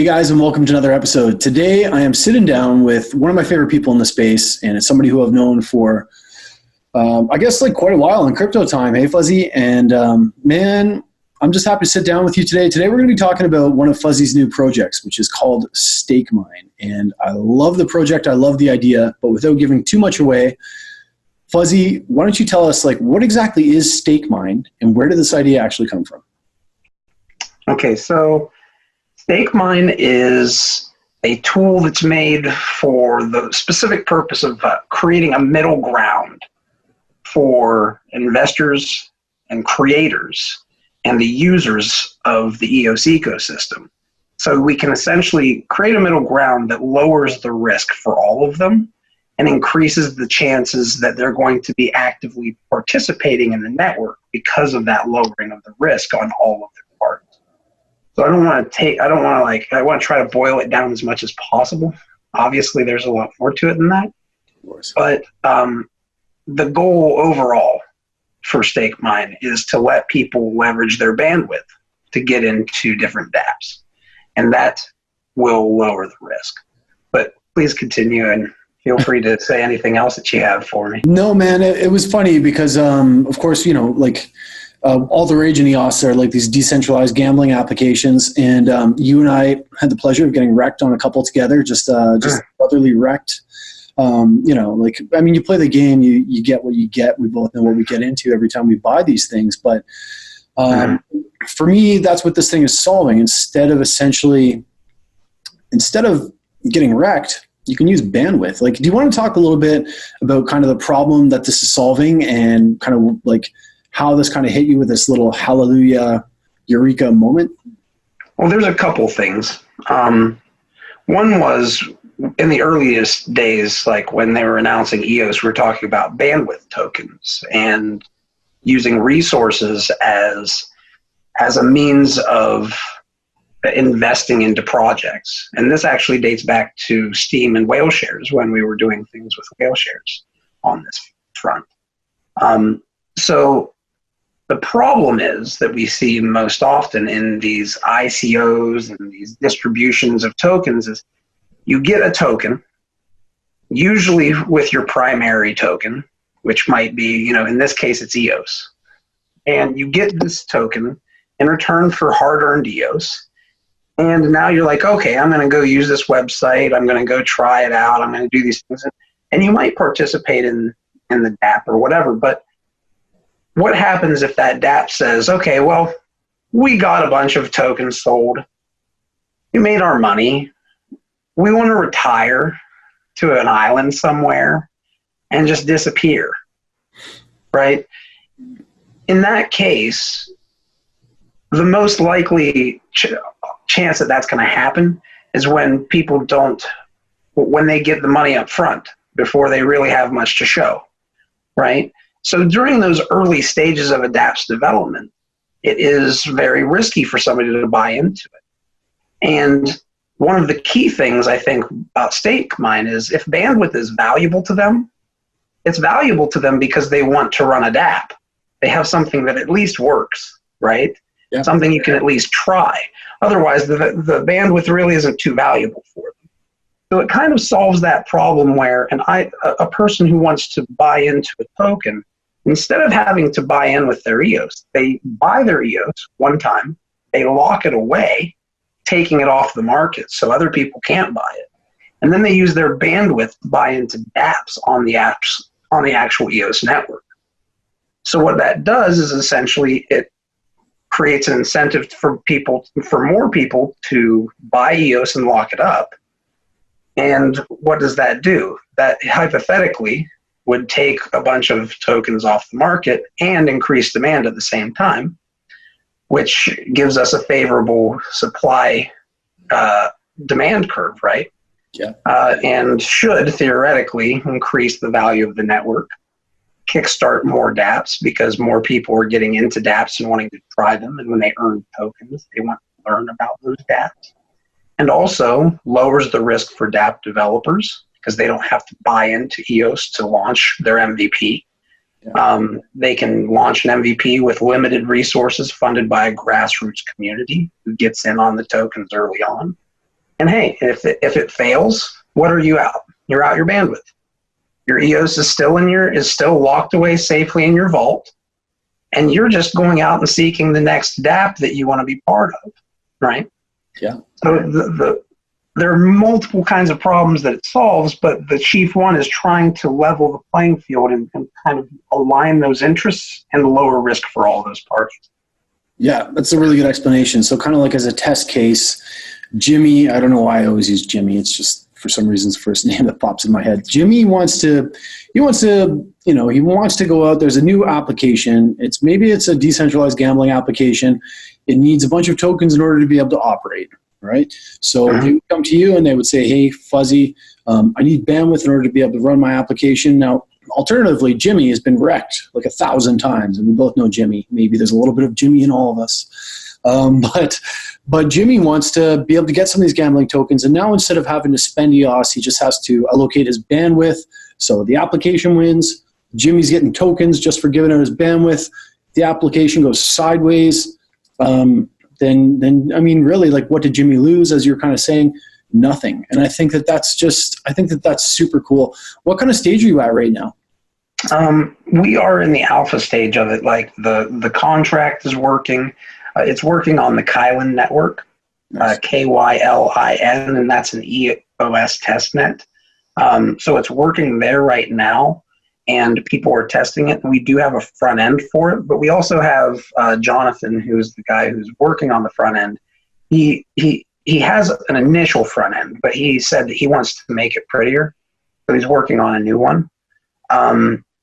Hey guys, and welcome to another episode. Today I am sitting down with one of my favorite people in the space, and it's somebody who I've known for, I guess, like quite a while in crypto time. Hey, Fuzzy. And man, I'm just happy to sit down with you today. Today we're going to be talking about one of Fuzzy's new projects, which is called Stakemine. And I love the project. I love the idea. But without giving too much away, Fuzzy, why don't you tell us, like, what exactly is Stakemine and where did this idea actually come from? Okay, so Stakemine is a tool that's made for the specific purpose of creating a middle ground for investors and creators and the users of the EOS ecosystem. So we can essentially create a middle ground that lowers the risk for all of them and increases the chances that they're going to be actively participating in the network because of that lowering of the risk on all of their parts. So I want to try to boil it down as much as possible. Obviously, there's a lot more to it than that. Of course. But the goal overall for Stakemine is to let people leverage their bandwidth to get into different dApps. And that will lower the risk. But please continue and feel free to say anything else that you have for me. No, man, it was funny because, of course, you know, like, all the rage in EOS are like these decentralized gambling applications, and you and I had the pleasure of getting wrecked on a couple together, just brotherly wrecked. You know, like, I mean, you play the game, you get what you get. We both know what we get into every time we buy these things, but for me, that's what this thing is solving. Instead of getting wrecked, you can use bandwidth. Like, do you want to talk a little bit about kind of the problem that this is solving and kind of like how this kind of hit you with this little hallelujah eureka moment? Well, there's a couple things. One was in the earliest days, like when they were announcing EOS, we were talking about bandwidth tokens and using resources as a means of investing into projects. And this actually dates back to Steam and whale shares when we were doing things with whale shares on this front. So the problem is that we see most often in these ICOs and these distributions of tokens is you get a token, usually with your primary token, which might be, you know, in this case, it's EOS. And you get this token in return for hard-earned EOS. And now you're like, okay, I'm going to go use this website. I'm going to go try it out. I'm going to do these things. And you might participate in the dApp or whatever, but what happens if that dApp says, okay, well, we got a bunch of tokens sold. We made our money. We want to retire to an island somewhere and just disappear, right? In that case, the most likely chance that that's going to happen is when when they get the money up front before they really have much to show, right? So during those early stages of a dApp's development, it is very risky for somebody to buy into it. And one of the key things I think about Stakemine is if bandwidth is valuable to them, it's valuable to them because they want to run a dApp. They have something that at least works, right? Yeah. Something you can at least try. Otherwise, the bandwidth really isn't too valuable for them. So it kind of solves that problem where a person who wants to buy into a token, instead of having to buy in with their EOS, they buy their EOS one time, they lock it away, taking it off the market so other people can't buy it. And then they use their bandwidth to buy into dApps on the actual EOS network. So what that does is essentially it creates an incentive for more people to buy EOS and lock it up. And what does that do? That hypothetically would take a bunch of tokens off the market and increase demand at the same time, which gives us a favorable supply demand curve, right? Yeah. And should theoretically increase the value of the network, kickstart more dApps because more people are getting into dApps and wanting to try them. And when they earn tokens, they want to learn about those dApps. And also lowers the risk for dApp developers because they don't have to buy into EOS to launch their MVP. Yeah. They can launch an MVP with limited resources funded by a grassroots community who gets in on the tokens early on. And hey, if it fails, what are you out? You're out your bandwidth. Your EOS is still locked away safely in your vault, and you're just going out and seeking the next DApp that you want to be part of, right? Yeah. So there are multiple kinds of problems that it solves, but the chief one is trying to level the playing field and kind of align those interests and lower risk for all those parties. Yeah, that's a really good explanation. So kind of like as a test case, Jimmy, I don't know why I always use Jimmy. It's just for some reason it's the first name that pops in my head. Jimmy wants to go out. There's a new application. Maybe it's a decentralized gambling application. It needs a bunch of tokens in order to be able to operate, right? So they would come to you and they would say, hey, Fuzzy, I need bandwidth in order to be able to run my application. Now, alternatively, Jimmy has been wrecked like 1,000 times, and we both know Jimmy. Maybe there's a little bit of Jimmy in all of us. But Jimmy wants to be able to get some of these gambling tokens, and now instead of having to spend EOS, he just has to allocate his bandwidth. So the application wins. Jimmy's getting tokens just for giving out his bandwidth. The application goes sideways. Then I mean, really, like, what did Jimmy lose? As you're kind of saying, nothing. And I think that's super cool. What kind of stage are you at right now? We are in the alpha stage of it. Like the contract is working. It's working on the Kylin network, nice. KYLIN, and that's an EOS testnet. So it's working there right now, and people are testing it. We do have a front end for it, but we also have Jonathan, who's the guy who's working on the front end. He has an initial front end, but he said that he wants to make it prettier, so he's working on a new one.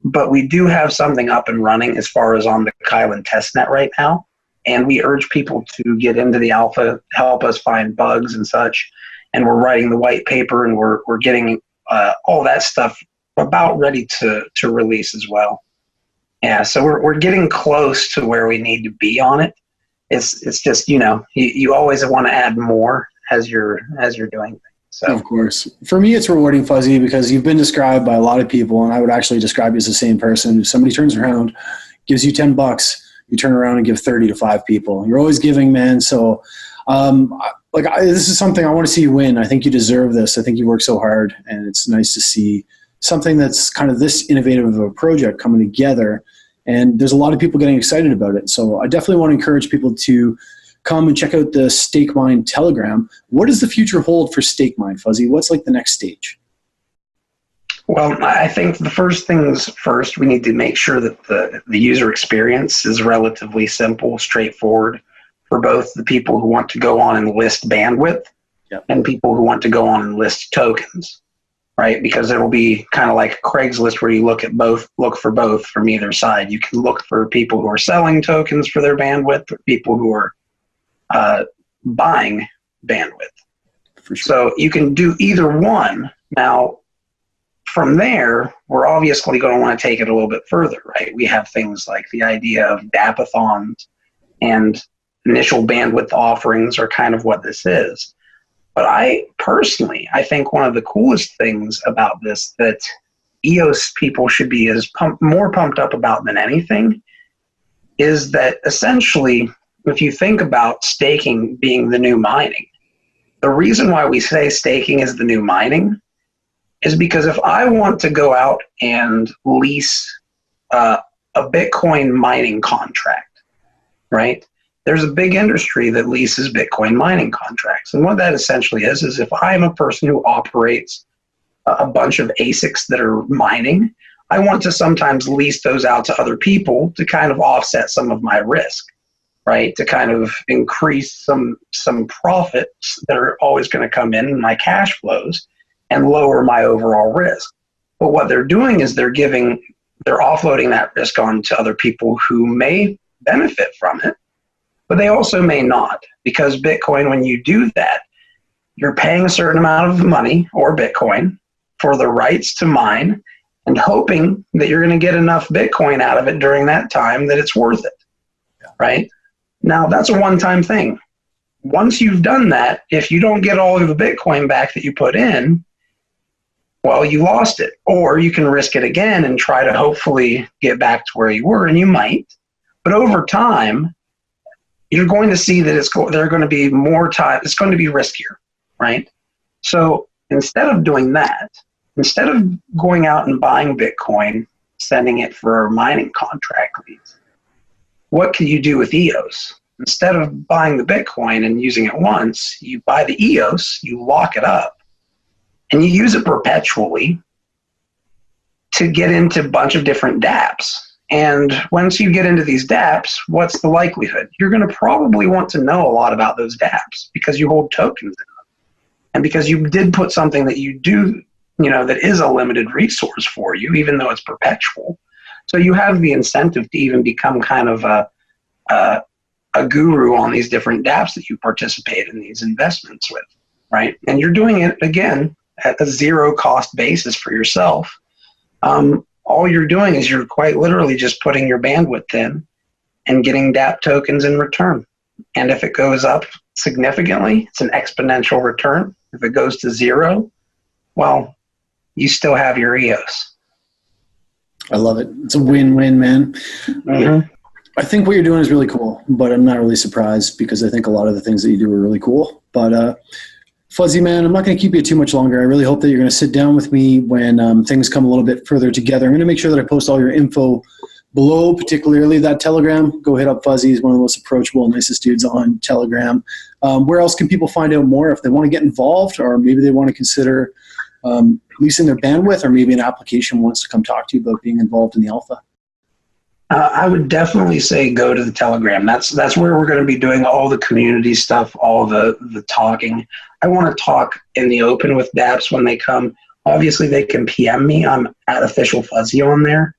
But we do have something up and running as far as on the Kylin testnet right now. And we urge people to get into the alpha, help us find bugs and such. And we're writing the white paper, and we're getting all that stuff about ready to release as well. Yeah, so we're getting close to where we need to be on it. It's just, you always want to add more as you're doing things. So. Of course. For me, it's rewarding, Fuzzy, because you've been described by a lot of people, and I would actually describe you as the same person. If somebody turns around, gives you $10, you turn around and give 30 to 5 people. You're always giving, man. So this is something I want to see you win. I think you deserve this. I think you work so hard, and it's nice to see something that's kind of this innovative of a project coming together. And there's a lot of people getting excited about it. So I definitely want to encourage people to come and check out the Stakemine Telegram. What does the future hold for Stakemine, Fuzzy? What's like the next stage? Well, I think the first things first, we need to make sure that the user experience is relatively simple, straightforward for both the people who want to go on and list bandwidth and people who want to go on and list tokens, right? Because it will be kind of like Craigslist where you look for both from either side. You can look for people who are selling tokens for their bandwidth or people who are buying bandwidth. For sure. So you can do either one. Now, from there, we're obviously going to want to take it a little bit further, right? We have things like the idea of DAPathons and initial bandwidth offerings are kind of what this is. But I think one of the coolest things about this that EOS people should be more pumped up about than anything is that essentially, if you think about staking being the new mining, the reason why we say staking is the new mining is because if I want to go out and lease a Bitcoin mining contract, right? There's a big industry that leases Bitcoin mining contracts. And what that essentially is if I'm a person who operates a bunch of ASICs that are mining, I want to sometimes lease those out to other people to kind of offset some of my risk, right? To kind of increase some profits that are always going to come in my cash flows and lower my overall risk. But what they're doing is they're offloading that risk on to other people who may benefit from it, but they also may not, because Bitcoin, when you do that, you're paying a certain amount of money or Bitcoin for the rights to mine and hoping that you're going to get enough Bitcoin out of it during that time that it's worth it, right? Now, that's a one-time thing. Once you've done that, if you don't get all of the Bitcoin back that you put in, well, you lost it. Or you can risk it again and try to hopefully get back to where you were, and you might. But over time, you're going to see that there are going to be more time. It's going to be riskier. right? So instead of doing that, instead of going out and buying Bitcoin, sending it for mining contract leads, what can you do with EOS? Instead of buying the Bitcoin and using it once, you buy the EOS, you lock it up, and you use it perpetually to get into a bunch of different dApps. And once you get into these dApps, what's the likelihood? You're going to probably want to know a lot about those dApps because you hold tokens in them. And because you did put something that you do, that is a limited resource for you, even though it's perpetual. So you have the incentive to even become kind of a guru on these different dApps that you participate in these investments with, right? And you're doing it, again, at a zero cost basis for yourself. All you're doing is you're quite literally just putting your bandwidth in and getting dApp tokens in return. And if it goes up significantly, it's an exponential return. If it goes to zero, well, you still have your EOS. I love it. It's a win-win, man. Mm-hmm. I think what you're doing is really cool, but I'm not really surprised because I think a lot of the things that you do are really cool. But Fuzzy, man, I'm not going to keep you too much longer. I really hope that you're going to sit down with me when things come a little bit further together. I'm going to make sure that I post all your info below, particularly that Telegram. Go hit up Fuzzy. He's one of the most approachable, nicest dudes on Telegram. Where else can people find out more if they want to get involved, or maybe they want to consider leasing their bandwidth, or maybe an application wants to come talk to you about being involved in the alpha? I would definitely say go to the Telegram. That's where we're going to be doing all the community stuff, all the talking. I want to talk in the open with dApps when they come. Obviously, they can PM me. I'm at Official Fuzzy on there.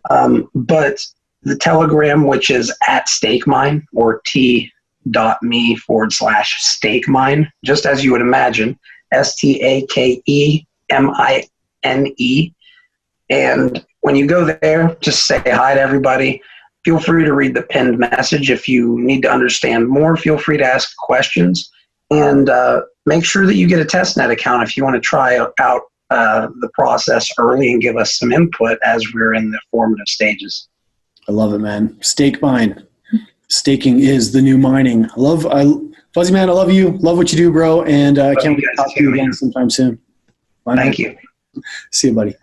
But the Telegram, which is at Stakemine, or t.me/Stakemine, just as you would imagine, STAKEMINE. And when you go there, just say hi to everybody. Feel free to read the pinned message. If you need to understand more, feel free to ask questions. And make sure that you get a testnet account if you want to try out the process early and give us some input as we're in the formative stages. I love it, man. Stakemine. Staking is the new mining. Fuzzy, man, I love you. Love what you do, bro. And I can't wait to talk to you again sometime soon. Thank you. See you, buddy.